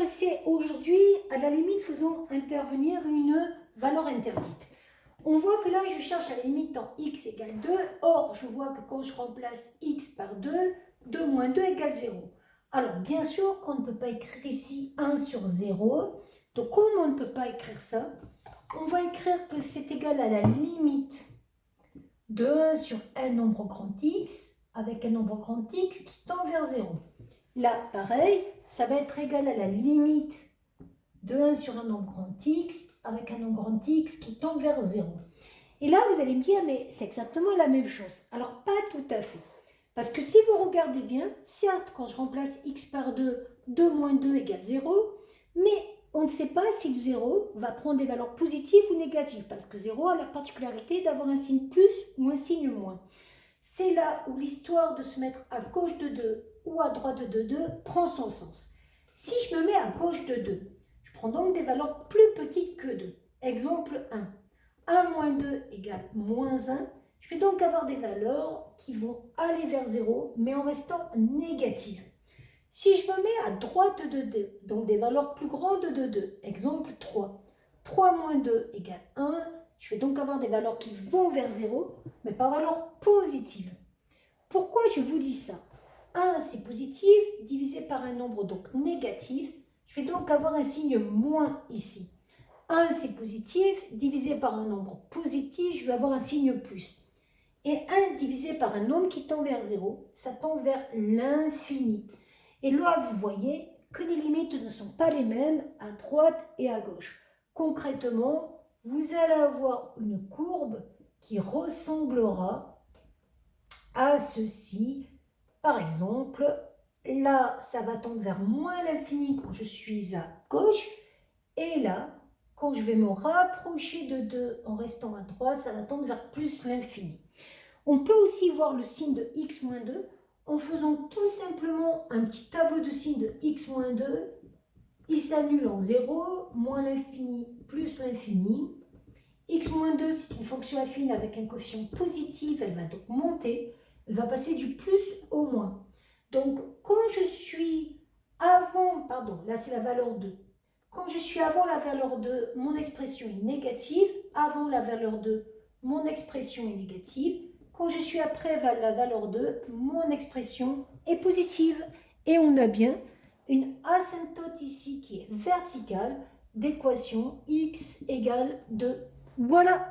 C'est aujourd'hui, à la limite, faisons intervenir une valeur interdite. On voit que là, je cherche à la limite en x égale 2. Or, je vois que quand je remplace x par 2, 2 moins 2 égale 0. Alors, bien sûr qu'on ne peut pas écrire ici 1 sur 0. Donc, comme on ne peut pas écrire ça, on va écrire que c'est égal à la limite de 1 sur un nombre grand x avec un nombre grand x qui tend vers 0. Là, pareil, ça va être égal à la limite de 1 sur un nombre grand x avec un nombre grand x qui tend vers 0. Et là, vous allez me dire, mais c'est exactement la même chose. Alors, pas tout à fait. Parce que si vous regardez bien, certes, quand je remplace x par 2, 2 moins 2 égale 0, mais on ne sait pas si le 0 va prendre des valeurs positives ou négatives, parce que 0 a la particularité d'avoir un signe plus ou un signe moins. C'est là où l'histoire de se mettre à gauche de 2 ou à droite de 2 prend son sens. Si je me mets à gauche de 2, je prends donc des valeurs plus petites que 2. Exemple 1. 1 moins 2 égale moins 1. Je vais donc avoir des valeurs qui vont aller vers 0, mais en restant négatives. Si je me mets à droite de 2, donc des valeurs plus grandes de 2, exemple 3. 3 moins 2 égale 1. Je vais donc avoir des valeurs qui vont vers 0, mais pas valeurs positives. Pourquoi je vous dis ça? 1, c'est positif, divisé par un nombre donc négatif. Je vais donc avoir un signe moins ici. 1, c'est positif, divisé par un nombre positif, je vais avoir un signe plus. Et 1 divisé par un nombre qui tend vers 0, ça tend vers l'infini. Et là, vous voyez que les limites ne sont pas les mêmes à droite et à gauche. Concrètement, vous allez avoir une courbe qui ressemblera à ceci. Par exemple, là, ça va tendre vers moins l'infini quand je suis à gauche. Et là, quand je vais me rapprocher de 2 en restant à droite, ça va tendre vers plus l'infini. On peut aussi voir le signe de x moins 2 en faisant tout simplement un petit tableau de signes de x moins 2. Il s'annule en 0, moins l'infini, plus l'infini. X moins 2, c'est une fonction affine avec un quotient positif, elle va donc monter. Elle va passer du plus au moins. Donc, quand je suis avant, là c'est la valeur 2. Quand je suis avant la valeur 2, mon expression est négative. Avant la valeur 2, mon expression est négative. Quand je suis après la valeur 2, mon expression est positive. Et on a bien une asymptote ici qui est verticale d'équation x égale 2. Voilà.